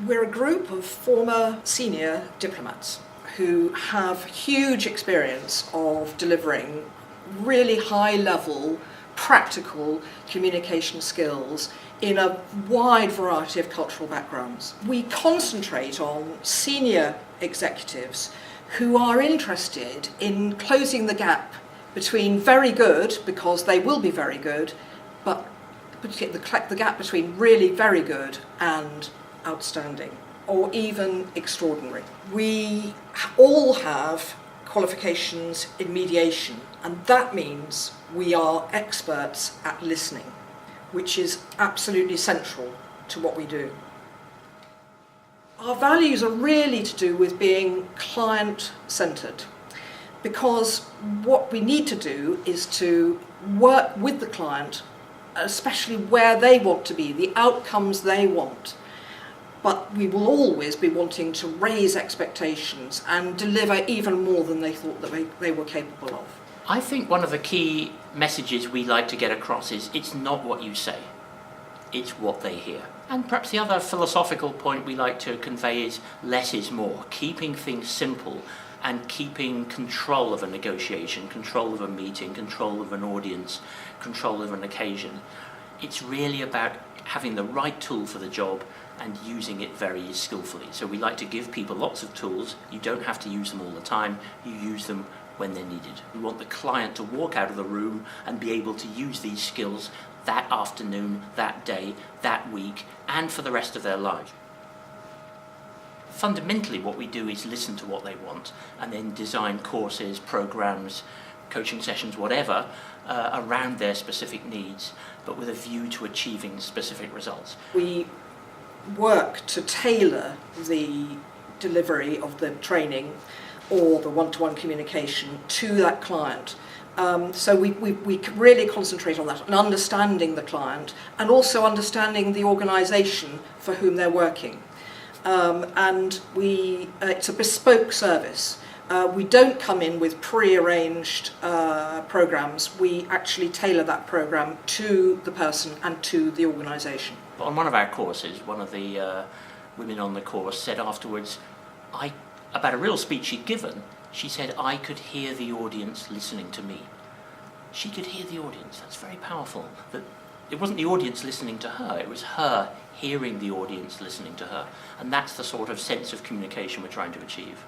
We're a group of former senior diplomats who have huge experience of delivering really high-level, practical communication skills in a wide variety of cultural backgrounds. We concentrate on senior executives who are interested in closing the gap between very good, because they will be very good, but the gap between really very good and outstanding, or even extraordinary. We all have qualifications in mediation, and that means we are experts at listening, which is absolutely central to what we do. Our values are really to do with being client-centred, because what we need to do is to work with the client, especially where they want to be, the outcomes they want. But we will always be wanting to raise expectations and deliver even more than they thought that they were capable of. I think one of the key messages we like to get across is it's not what you say, it's what they hear. And perhaps the other philosophical point we like to convey is less is more, keeping things simple and keeping control of a negotiation, control of a meeting, control of an audience, control of an occasion. It's really about having the right tool for the job and using it very skillfully. So we like to give people lots of tools. You don't have to use them all the time, you use them when they're needed. We want the client to walk out of the room and be able to use these skills that afternoon, that day, that week, and for the rest of their life. Fundamentally, what we do is listen to what they want and then design courses, programs, coaching sessions, whatever, around their specific needs, but with a view to achieving specific results. We work to tailor the delivery of the training or the one-to-one communication to that client. So we really concentrate on that and understanding the client and also understanding the organisation for whom they're working. And it's a bespoke service. We don't come in with pre-arranged programmes. We actually tailor that programme to the person and to the organisation. On one of our courses, one of the women on the course said afterwards, about a real speech she'd given, she said, I could hear the audience listening to me. She could hear the audience. That's very powerful. That it wasn't the audience listening to her, it was her hearing the audience listening to her. And that's the sort of sense of communication we're trying to achieve.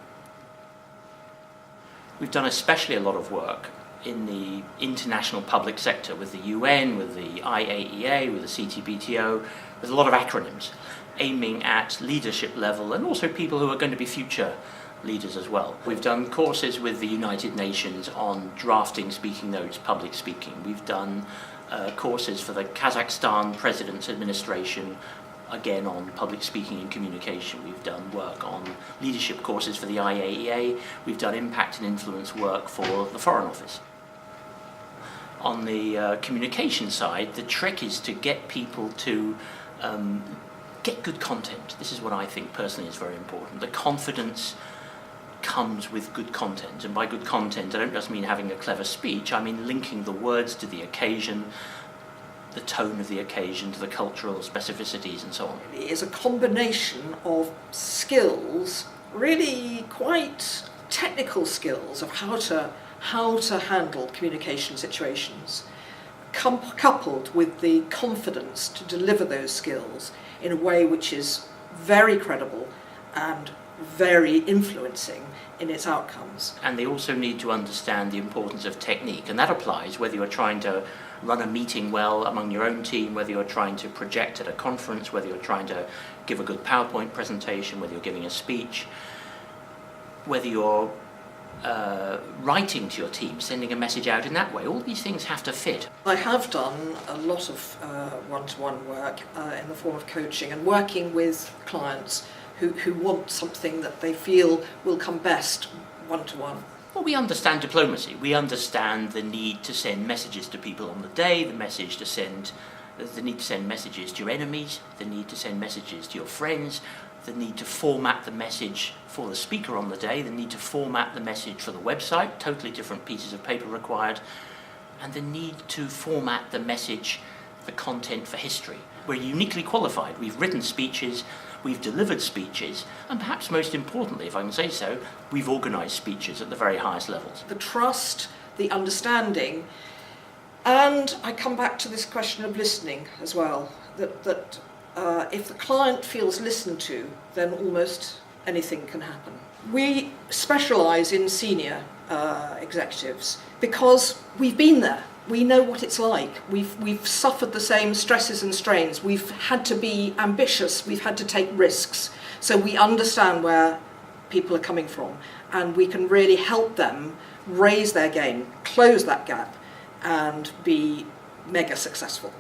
We've done especially a lot of work in the international public sector with the UN, with the IAEA, with the CTBTO, with a lot of acronyms aiming at leadership level and also people who are going to be future leaders as well. We've done courses with the United Nations on drafting speaking notes, public speaking. We've done courses for the Kazakhstan President's administration, again on public speaking and communication. We've done work on leadership courses for the IAEA. We've done impact and influence work for the Foreign Office. On the communication side, the trick is to get people to get good content. This is what I think personally is very important. The confidence comes with good content, and by good content I don't just mean having a clever speech, I mean linking the words to the occasion, the tone of the occasion, to the cultural specificities and so on. It is a combination of skills, really quite technical skills of how to handle communication situations, coupled with the confidence to deliver those skills in a way which is very credible and very influencing in its outcomes. And they also need to understand the importance of technique, and that applies whether you're trying to run a meeting well among your own team, whether you're trying to project at a conference, whether you're trying to give a good PowerPoint presentation, whether you're giving a speech, whether you're writing to your team, sending a message out in that way. All these things have to fit. I have done a lot of one-to-one work in the form of coaching and working with clients who want something that they feel will come best one-to-one. Well, we understand diplomacy. We understand the need to send messages to people on the day, the need to send messages to your enemies, the need to send messages to your friends, the need to format the message for the speaker on the day, the need to format the message for the website, totally different pieces of paper required, and the need to format the message, the content for history. We're uniquely qualified. We've written speeches, we've delivered speeches, and perhaps most importantly, if I can say so, we've organised speeches at the very highest levels. The trust, the understanding, and I come back to this question of listening as well, that if the client feels listened to, then almost anything can happen. We specialise in senior executives because we've been there. We know what it's like. We've suffered the same stresses and strains. We've had to be ambitious. We've had to take risks. So we understand where people are coming from, and we can really help them raise their game, close that gap, and be mega successful.